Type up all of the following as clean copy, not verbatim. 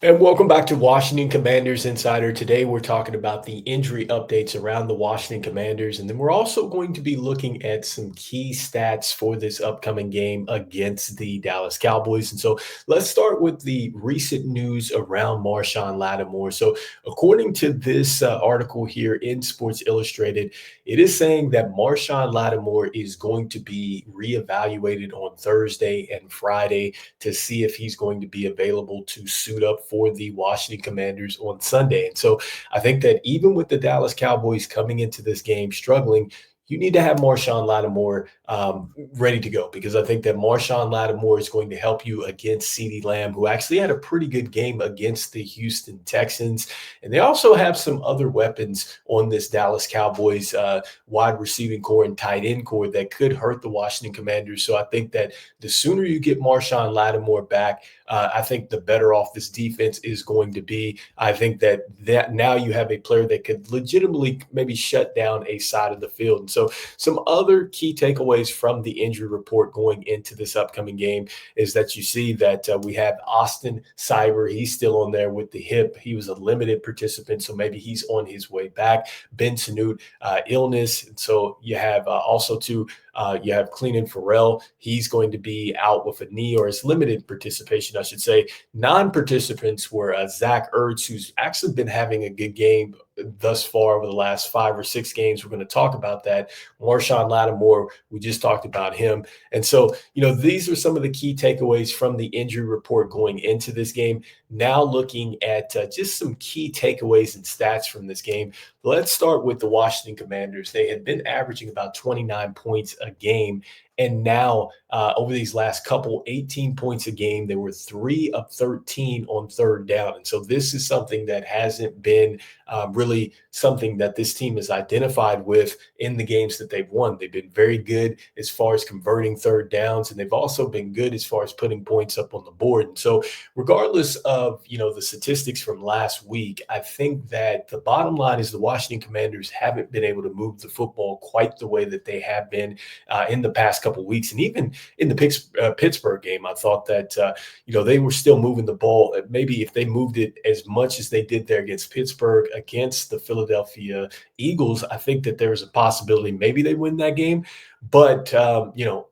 And welcome back to Washington Commanders Insider. Today we're talking about the injury updates around the Washington Commanders, and then we're also going to be looking at some key stats for this upcoming game against the Dallas Cowboys. And so let's start with the recent news around Marshawn Lattimore. So according to this article here in Sports Illustrated, it is saying that Marshawn Lattimore is going to be reevaluated on Thursday and Friday to see if he's going to be available to suit up for the Washington Commanders on Sunday. And so I think that even with the Dallas Cowboys coming into this game struggling, you need to have Marshawn Lattimore ready to go, because I think that Marshawn Lattimore is going to help you against CeeDee Lamb, who actually had a pretty good game against the Houston Texans. And they also have some other weapons on this Dallas Cowboys wide receiving core and tight end core that could hurt the Washington Commanders. So I think that the sooner you get Marshawn Lattimore back, I think the better off this defense is going to be. I think that now you have a player that could legitimately maybe shut down a side of the field. And so some other key takeaways from the injury report going into this upcoming game is that you see that we have Austin Cyber. He's still on there with the hip. He was a limited participant, so maybe he's on his way back. Ben Sanoot, illness. And so you have also too, you have Cleenan Farrell. He's going to be out with a knee, or his limited participation, I should say. Non-participants were Zach Ertz, who's actually been having a good game thus far over the last 5 or 6 games. We're going to talk about that. Marshawn Lattimore, we just talked about him. And so, these are some of the key takeaways from the injury report going into this game. Now looking at just some key takeaways and stats from this game. Let's start with the Washington Commanders. They had been averaging about 29 points a game. And now, over these last couple, 18 points a game, they were 3 of 13 on third down. And so this is something that hasn't been really something that this team is identified with in the games that they've won. They've been very good as far as converting third downs, and they've also been good as far as putting points up on the board. And so regardless of, the statistics from last week, I think that the bottom line is the Washington Commanders haven't been able to move the football quite the way that they have been in the past couple of weeks. And even in the Pittsburgh game, I thought that, they were still moving the ball. Maybe if they moved it as much as they did there against Pittsburgh, against the Philadelphia Eagles, I think that there was a possibility maybe they win that game. But,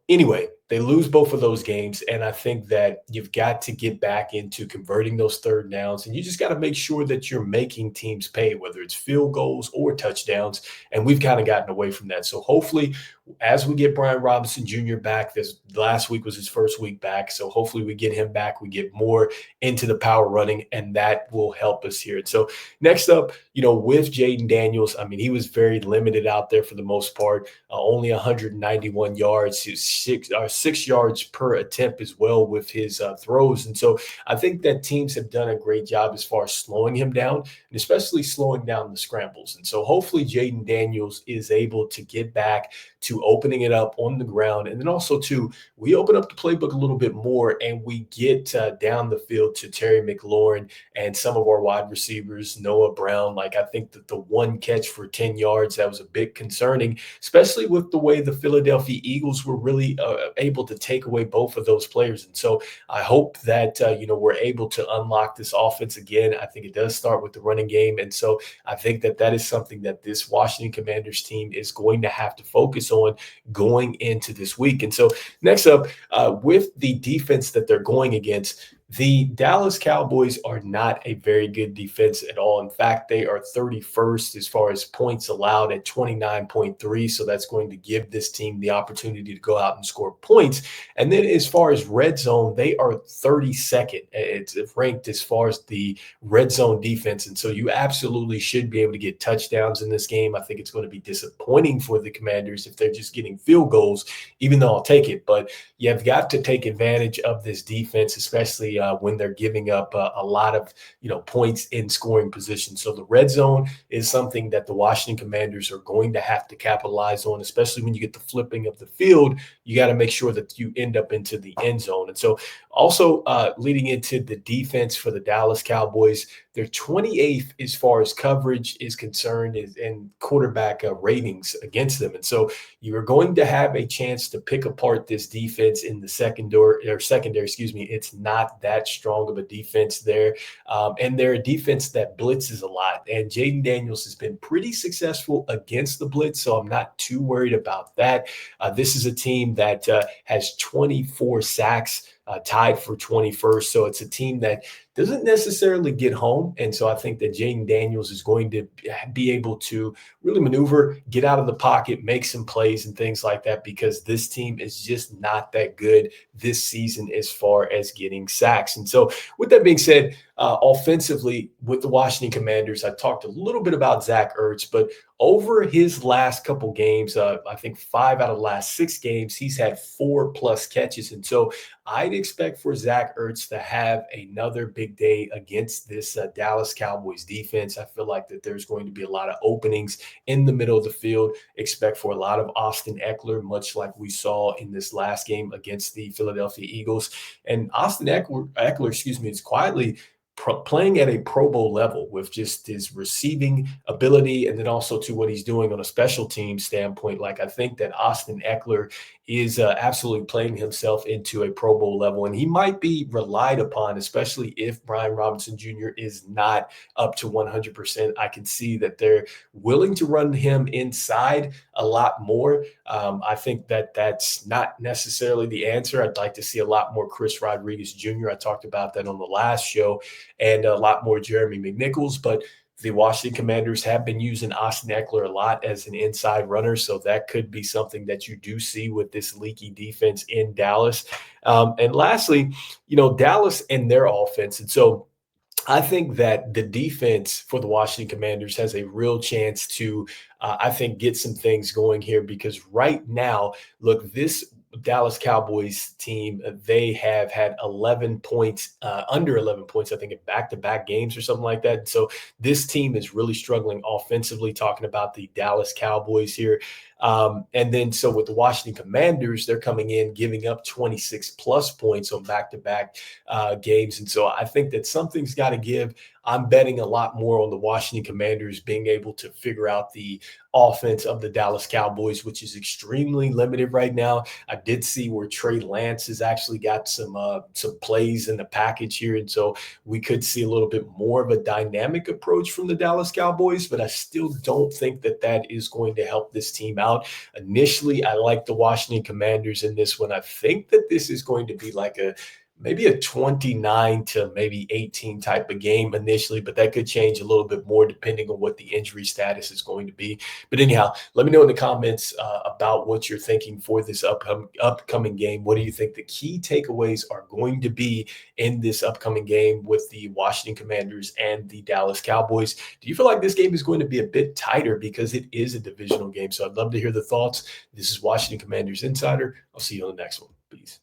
anyway, they lose both of those games. And I think that you've got to get back into converting those third downs. And you just got to make sure that you're making teams pay, whether it's field goals or touchdowns. And we've kind of gotten away from that. So hopefully, as we get Brian Robinson Jr. back, this last week was his first week back. So hopefully we get him back. We get more into the power running, and that will help us here. And so next up, with Jaden Daniels, I mean, he was very limited out there for the most part, only 191 yards, 6 yards per attempt as well with his throws. And so I think that teams have done a great job as far as slowing him down, and especially slowing down the scrambles. And so hopefully Jaden Daniels is able to get back to opening it up on the ground. And then also, too, we open up the playbook a little bit more, and we get down the field to Terry McLaurin and some of our wide receivers, Noah Brown. Like, I think that the one catch for 10 yards, that was a bit concerning, especially with the way the Philadelphia Eagles were really able to take away both of those players. And so I hope that, we're able to unlock this offense again. I think it does start with the running game. And so I think that that is something that this Washington Commanders team is going to have to focus on going into this week. And so next up, with the defense that they're going against, the Dallas Cowboys are not a very good defense at all. In fact, they are 31st as far as points allowed at 29.3. So that's going to give this team the opportunity to go out and score points. And then as far as red zone, they are 32nd. It's ranked as far as the red zone defense. And so you absolutely should be able to get touchdowns in this game. I think it's going to be disappointing for the Commanders if they're just getting field goals, even though I'll take it. But you've got to take advantage of this defense, especially when they're giving up a lot of points in scoring position. So the red zone is something that the Washington Commanders are going to have to capitalize on, especially when you get the flipping of the field. You got to make sure that you end up into the end zone. And so also leading into the defense for the Dallas Cowboys, they're 28th as far as coverage is concerned and quarterback ratings against them. And so you are going to have a chance to pick apart this defense in the secondary, excuse me. It's not that strong of a defense there. And they're a defense that blitzes a lot. And Jaden Daniels has been pretty successful against the blitz, so I'm not too worried about that. This is a team that has 24 sacks, tied for 21st. So it's a team that doesn't necessarily get home. And so I think that Jaden Daniels is going to be able to really maneuver, get out of the pocket, make some plays and things like that, because this team is just not that good this season as far as getting sacks. And so, with that being said, offensively with the Washington Commanders, I talked a little bit about Zach Ertz, but over his last couple games, I think 5 out of the last 6 games, he's had 4+ catches. And so I'd expect for Zach Ertz to have another big day against this Dallas Cowboys defense. I feel like that there's going to be a lot of openings in the middle of the field. Expect for a lot of Austin Eckler, much like we saw in this last game against the Philadelphia Eagles. And Austin Eckler, excuse me, is quietly playing at a Pro Bowl level with just his receiving ability, and then also to what he's doing on a special team standpoint. Like, I think that Austin Eckler is absolutely playing himself into a Pro Bowl level, and he might be relied upon, especially if Brian Robinson Jr. is not up to 100%. I can see that they're willing to run him inside a lot more. I think that that's not necessarily the answer. I'd like to see a lot more Chris Rodriguez Jr. I talked about that on the last show, and a lot more Jeremy McNichols. But the Washington Commanders have been using Austin Eckler a lot as an inside runner, so that could be something that you do see with this leaky defense in Dallas. And lastly, Dallas and their offense. And so I think that the defense for the Washington Commanders has a real chance to, I think, get some things going here, because right now, look, this Dallas Cowboys team, they have had 11 points, under 11 points, I think, in back-to-back games or something like that. So this team is really struggling offensively, talking about the Dallas Cowboys here. And then so with the Washington Commanders, they're coming in giving up 26+ points on back-to-back games. And so I think that something's got to give. I'm betting a lot more on the Washington Commanders being able to figure out the offense of the Dallas Cowboys, which is extremely limited right now. I did see where Trey Lance has actually got some plays in the package here, and so we could see a little bit more of a dynamic approach from the Dallas Cowboys. But I still don't think that that is going to help this team out. Initially, I like the Washington Commanders in this one. I think that this is going to be like maybe a 29 to maybe 18 type of game initially, but that could change a little bit more depending on what the injury status is going to be. But anyhow, let me know in the comments about what you're thinking for this upcoming game. What do you think the key takeaways are going to be in this upcoming game with the Washington Commanders and the Dallas Cowboys? Do you feel like this game is going to be a bit tighter because it is a divisional game? So I'd love to hear the thoughts. This is Washington Commanders Insider. I'll see you on the next one. Peace.